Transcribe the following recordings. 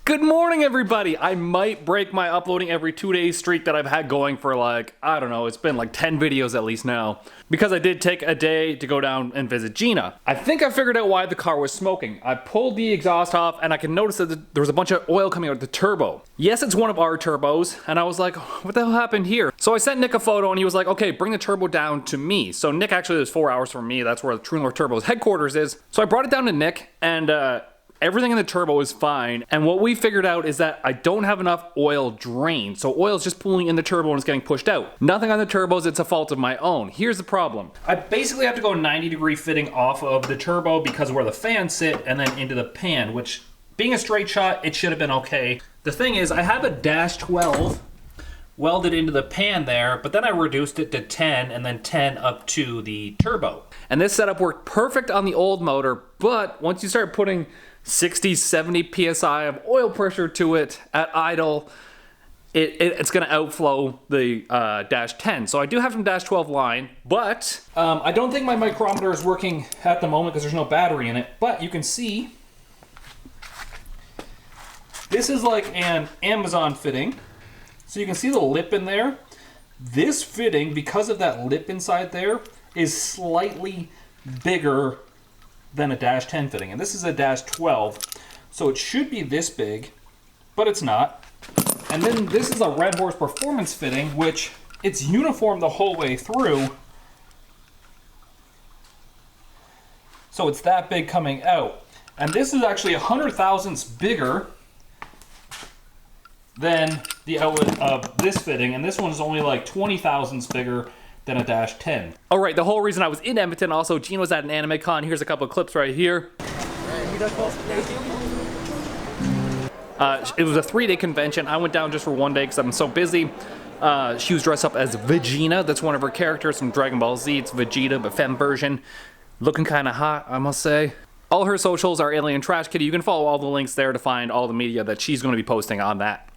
Good morning, everybody. I might break my uploading every 2 days streak that I've had going for like, I don't know, it's been like 10 videos at least now. Because I did take a day to go down and visit Gina. I think I figured out why the car was smoking. I pulled the exhaust off and I could notice that there was a bunch of oil coming out of the turbo. Yes, it's one of our turbos, and I was like, what the hell happened here? So I sent Nick a photo and he was like, okay, bring the turbo down to me. So Nick actually lives 4 hours from me. That's where the True North Turbo's headquarters is. So I brought it down to Nick and everything in the turbo is fine, and what we figured out is that I don't have enough oil drain, so oil is just pooling in the turbo and it's getting pushed out. Nothing on the turbos, it's a fault of my own. Here's the problem. I basically have to go 90-degree fitting off of the turbo because of where the fans sit and then into the pan, which being a straight shot, it should have been okay. The thing is, I have a dash 12 welded into the pan there, but then I reduced it to 10 and then 10 up to the turbo. And this setup worked perfect on the old motor, but once you start putting 60, 70 PSI of oil pressure to it at idle, it's going to outflow the dash 10. So I do have some dash 12 line, but I don't think my micrometer is working at the moment because there's no battery in it. But you can see, this is like an Amazon fitting. So you can see the lip in there. This fitting, because of that lip inside there, is slightly bigger than a dash 10 fitting, and this is a dash 12, so it should be this big, but it's not. And then this is a Red Horse Performance fitting, which it's uniform the whole way through, so it's that big coming out. And this is actually 100 thousandths bigger than the outlet of this fitting, and this one is only like 20 thousandths bigger than a dash 10. All right, the whole reason I was in Edmonton, also Gina was at an anime con. Here's a couple of clips right here. It was a 3-day convention. I went down just for 1 day because I'm so busy. She was dressed up as Vegeta. That's one of her characters from Dragon Ball Z. It's Vegeta, but femme version. Looking kind of hot, I must say. All her socials are Alien Trash Kitty. You can follow all the links there to find all the media that she's going to be posting on that.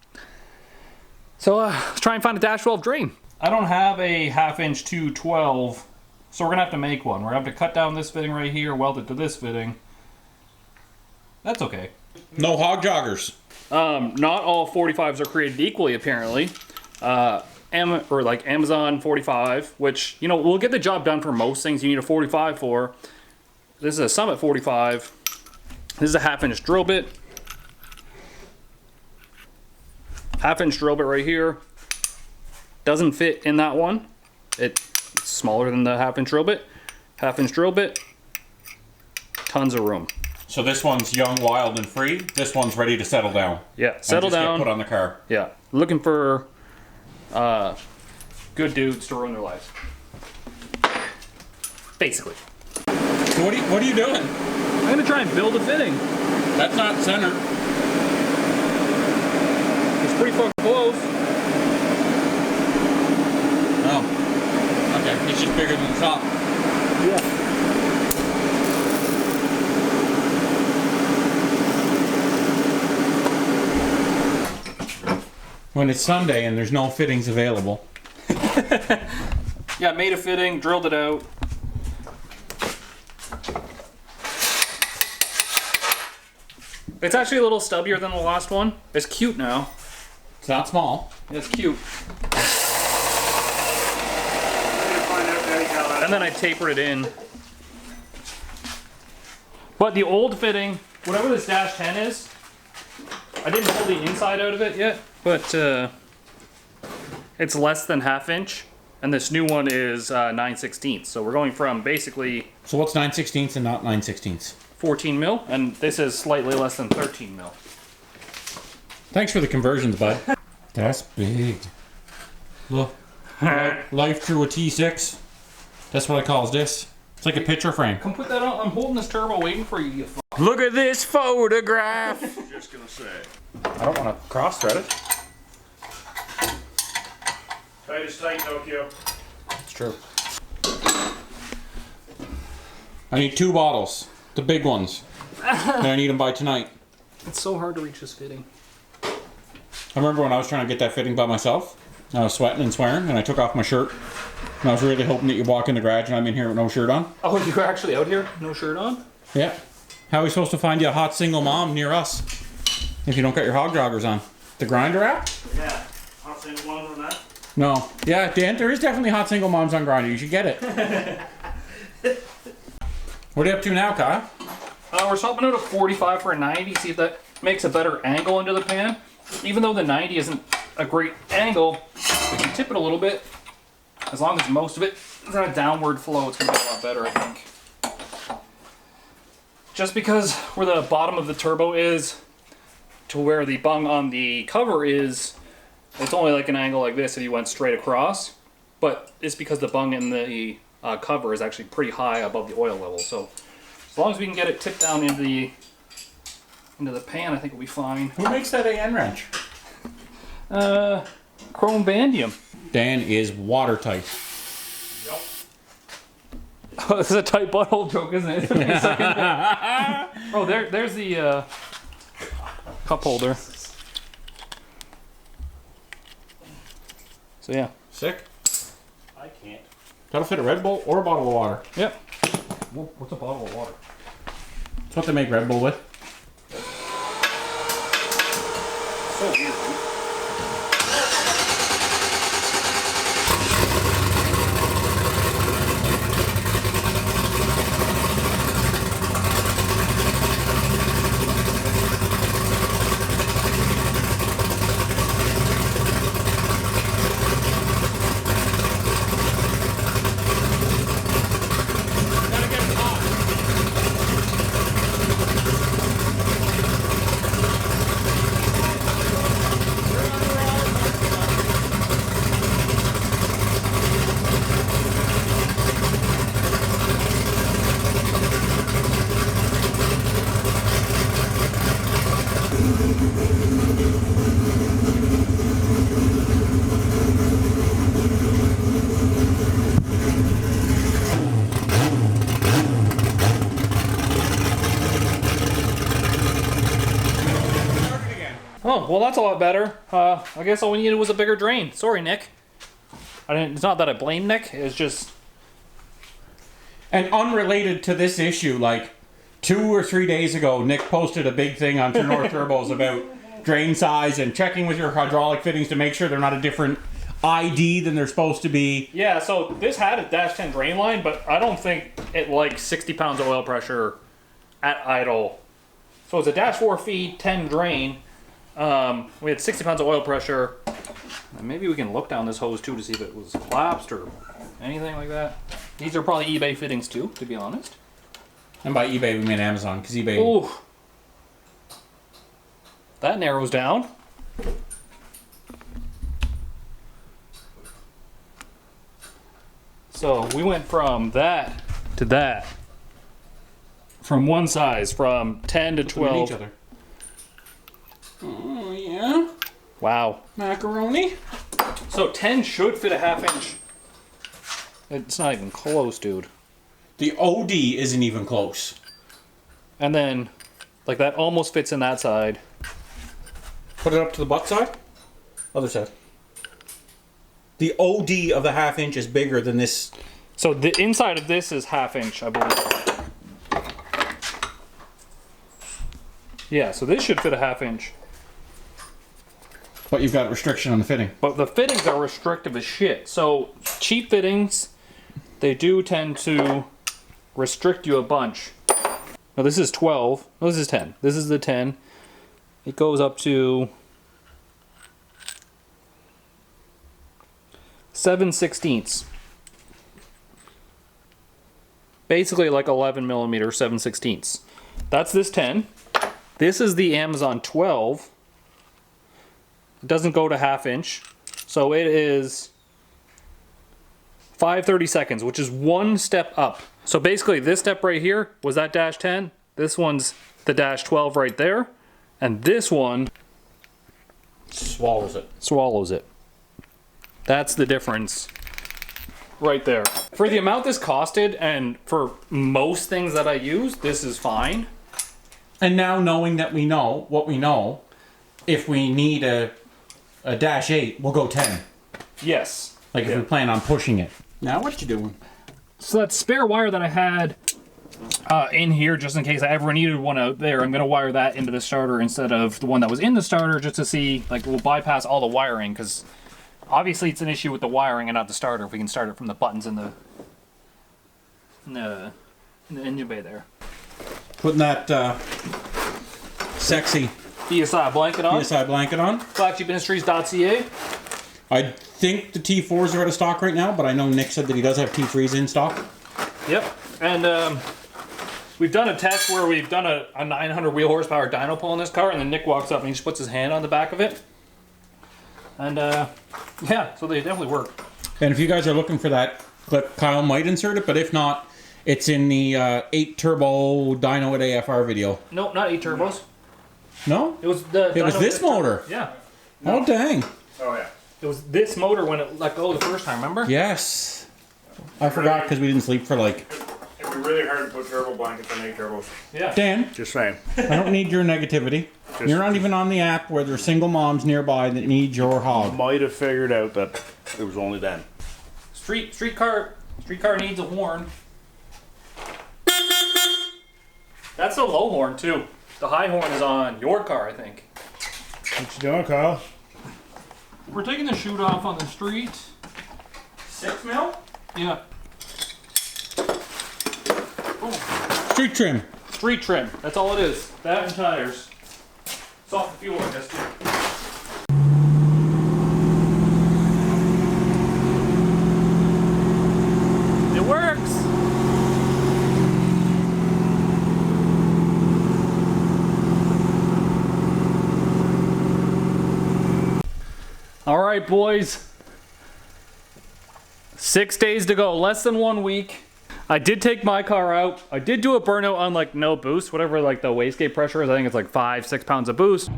So let's try and find a dash 12 drain. I don't have a 1/2 inch 212, so we're gonna have to make one. We're gonna have to cut down this fitting right here, weld it to this fitting. That's okay. No hog joggers. Not all 45s are created equally, apparently. Like Amazon 45, which, you know, will get the job done for most things you need a 45 for. This is a Summit 45. This is a 1/2 inch drill bit. 1/2 inch drill bit right here. Doesn't fit in that one. It's smaller than the 1/2 inch drill bit. 1/2 inch drill bit. Tons of room. So this one's young, wild, and free. This one's ready to settle down. Yeah, settle down. Get put on the car. Yeah, looking for good dudes to ruin their lives. Basically. So what are you doing? I'm gonna try and build a fitting. That's not centered. It's pretty fucking close. Oh. Okay, it's just bigger than the top. Yeah. When it's Sunday and there's no fittings available. Yeah, made a fitting, drilled it out. It's actually a little stubbier than the last one. It's cute now. It's not small. It's cute. And then I tapered it in. But the old fitting, whatever this dash 10 is, I didn't pull the inside out of it yet, but it's less than 1/2 inch, and this new one is 9/16. So we're going from basically... So what's 9/16 and not 9/16? 14 mil, and this is slightly less than 13 mil. Thanks for the conversions, bud. That's big. Look. Life through a T6. That's what I calls this. It's like a picture frame. Come put that on. I'm holding this turbo waiting for you, you fuck. Look at this photograph. Just gonna say. I don't want to cross thread it. Tight is tight, Tokyo. It's true. I need 2 bottles. The big ones. And I need them by tonight. It's so hard to reach this fitting. I remember when I was trying to get that fitting by myself. I was sweating and swearing, and I took off my shirt. And I was really hoping that you walk in the garage and I'm in here with no shirt on. Oh, you were actually out here? No shirt on? Yeah. How are we supposed to find you a hot single mom near us? If you don't got your hog joggers on. The grinder app? Yeah. Hot single moms on that? No. Yeah, Dan, there is definitely hot single moms on grinder. You should get it. What are you up to now, Kyle? We're swapping out a 45 for a 90, see if that makes a better angle into the pan. Even though the 90 isn't a great angle, we can tip it a little bit. As long as most of it is on a downward flow, it's going to be a lot better, I think. Just because where the bottom of the turbo is to where the bung on the cover is, it's only like an angle like this if you went straight across. But it's because the bung in the cover is actually pretty high above the oil level. So as long as we can get it tipped down into the pan, I think we'll be fine. Who makes that AN wrench? Chrome Bandium. Dan is watertight. Oh, this is a tight butthole joke, isn't it? Oh, there's the cup holder. So yeah. Sick. I can't. That'll fit a Red Bull or a bottle of water. Yep. What's a bottle of water? That's what they make Red Bull with. So weird, dude. Oh, well that's a lot better. I guess all we needed was a bigger drain. Sorry, Nick. It's not that I blame Nick, it's just... And unrelated to this issue, like 2 or 3 days ago, Nick posted a big thing on True North Turbos about drain size and checking with your hydraulic fittings to make sure they're not a different ID than they're supposed to be. Yeah, so this had a dash 10 drain line, but I don't think it liked 60 pounds of oil pressure at idle. So it's a dash 4 feed, 10 drain. We had 60 pounds of oil pressure. And maybe we can look down this hose too to see if it was collapsed or anything like that. These are probably eBay fittings too, to be honest. And by eBay, we mean Amazon, because eBay... Ooh. That narrows down. So we went from that to that. From one size, from 10 to 12. Each other. Oh, yeah? Wow. Macaroni? So 10 should fit a ½ inch. It's not even close, dude. The OD isn't even close. And then, like that almost fits in that side. Put it up to the butt side? Other side. The OD of the ½ inch is bigger than this. So the inside of this is ½ inch, I believe. Yeah, so this should fit a ½ inch. But you've got restriction on the fitting. But the fittings are restrictive as shit. So cheap fittings, they do tend to restrict you a bunch. Now this is 12. No, this is 10. This is the 10. It goes up to 7/16. Basically like 11 millimeter 7/16. That's this 10. This is the Amazon 12. It doesn't go to ½ inch. So it is 5/32, which is one step up. So basically this step right here was that dash 10. This one's the dash 12 right there. And this one Swallows it. swallows it. That's the difference right there. For the amount this costed and for most things that I use, this is fine. And now knowing that we know what we know, if we need a dash 8, we'll go 10. Yes. Like if we plan on pushing it. Now what you doing? So that spare wire that I had in here just in case I ever needed one out there. I'm gonna wire that into the starter instead of the one that was in the starter, just to see, like, we'll bypass all the wiring, because obviously it's an issue with the wiring and not the starter. If we can start it from the buttons in the engine bay there. Putting that sexy BSI blanket on. PSI blanket on. BlackSheepIndustries.ca. I think the T4s are out of stock right now, but I know Nick said that he does have T3s in stock. Yep, and we've done a test where we've done a 900 wheel horsepower dyno pull in this car, and then Nick walks up and he just puts his hand on the back of it. And yeah, so they definitely work. And if you guys are looking for that clip, Kyle might insert it, but if not, it's in the 8 turbo dyno at AFR video. Nope, not 8 turbos. No? It was the. It was dyno this motor. Yeah. Oh, dang. Oh, yeah. It was this motor when it let go the first time, remember? Yes. I forgot because we didn't sleep for like... It'd be really hard to put turbo blankets on 8 turbos. Yeah. Dan, Just saying. I don't need your negativity. You're not even on the app where there's single moms nearby that need your hog. Might have figured out that it was only then. Streetcar needs a horn. That's a low horn too. The high horn is on your car, I think. What you doing, Kyle? We're taking the chute off on the street. 6 mil? Yeah. Street trim. Street trim. That's all it is. That and tires. Salt and fuel, I guess, too. It works. All right, boys. 6 days to go. Less than 1 week. I did take my car out. I did do a burnout on like no boost, whatever like the wastegate pressure is. I think it's like 5-6 pounds of boost.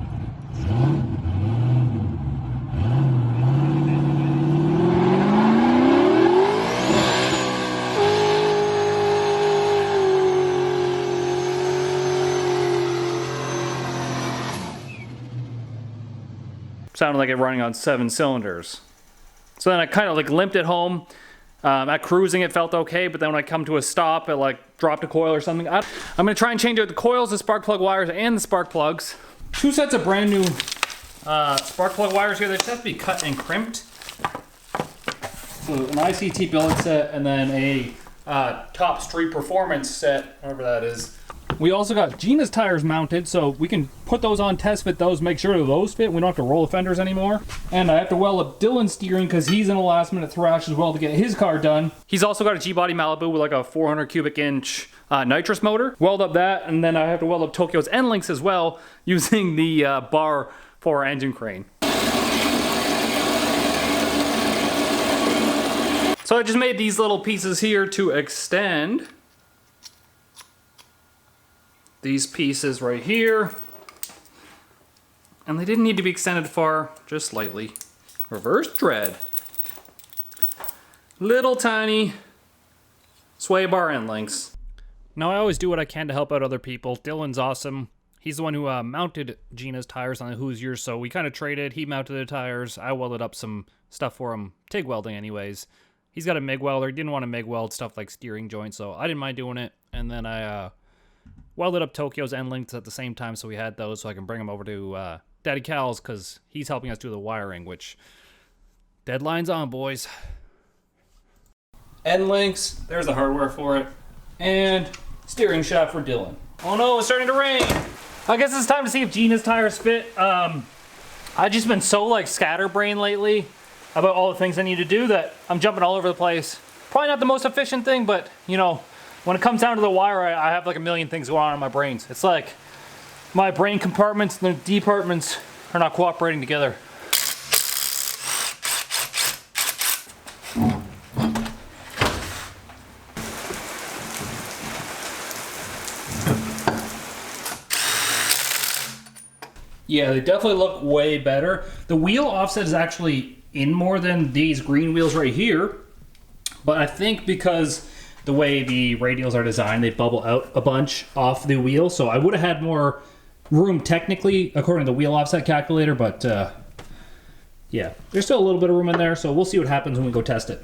Sounded like it running on 7 cylinders. So then I kind of like limped it home. At cruising, it felt okay, but then when I come to a stop, it like dropped a coil or something. I'm gonna try and change out the coils, the spark plug wires, and the spark plugs. 2 sets of brand new spark plug wires here. They just have to be cut and crimped. So an ICT billet set, and then a Top Street Performance set, whatever that is. We also got Gina's tires mounted, so we can put those on, test fit those, make sure that those fit. We don't have to roll the fenders anymore. And I have to weld up Dylan's steering because he's in a last minute thrash as well to get his car done. He's also got a G-Body Malibu with like a 400 cubic inch nitrous motor. Weld up that, and then I have to weld up Tokyo's N-Links as well using the bar for our engine crane. So I just made these little pieces here to extend these pieces right here, and they didn't need to be extended far, just slightly. Reverse tread. Little tiny sway bar end links. Now I always do what I can to help out other people. Dylan's awesome. He's the one who mounted Gina's tires on the Hoosier, so we kind of traded. He mounted the tires. I welded up some stuff for him. TIG welding anyways. He's got a MIG welder. He didn't want to MIG weld stuff like steering joints, so I didn't mind doing it. And then I welded up Tokyo's N-Links at the same time, so we had those so I can bring them over to Daddy Cal's because he's helping us do the wiring, which deadline's on, boys. N-Links, there's the hardware for it, and steering shaft for Dylan. Oh no, it's starting to rain. I guess it's time to see if Gina's tires fit. I've just been so like scatterbrained lately about all the things I need to do that I'm jumping all over the place. Probably not the most efficient thing, but you know, when it comes down to the wire, I have like a million things going on in my brains. It's like my brain compartments and the departments are not cooperating together. Yeah, they definitely look way better. The wheel offset is actually in more than these green wheels right here, but I think because the way the radials are designed, they bubble out a bunch off the wheel, so I would have had more room technically according to the wheel offset calculator, but yeah, there's still a little bit of room in there, so we'll see what happens when we go test it.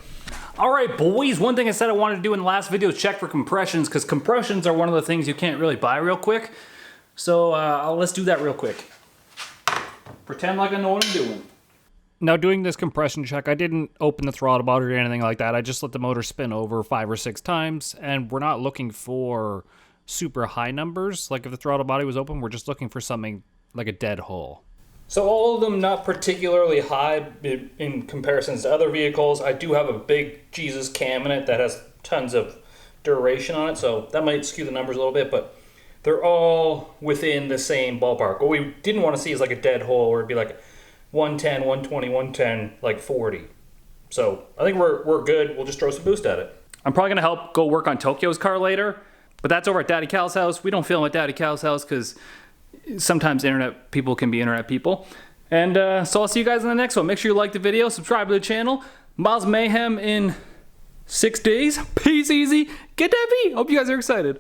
All right, boys, one thing I said I wanted to do in the last video is check for compressions, because compressions are one of the things you can't really buy real quick. So let's do that real quick. Pretend like I know what I'm doing. Now, doing this compression check, I didn't open the throttle body or anything like that. I just let the motor spin over 5 or 6 times, and we're not looking for super high numbers. Like if the throttle body was open, we're just looking for something like a dead hole. So all of them not particularly high in comparisons to other vehicles. I do have a big Jesus cam in it that has tons of duration on it, so that might skew the numbers a little bit, but they're all within the same ballpark. What we didn't want to see is like a dead hole where it'd be like 110, 120, 110, like 40. So I think we're good. We'll just throw some boost at it. I'm probably gonna help go work on Tokyo's car later, but that's over at Daddy Cal's house. We don't film at Daddy Cal's house because sometimes internet people can be internet people. And so I'll see you guys in the next one. Make sure you like the video, subscribe to the channel. Miles Mayhem in 6 days. Peace easy. Get that V. Hope you guys are excited.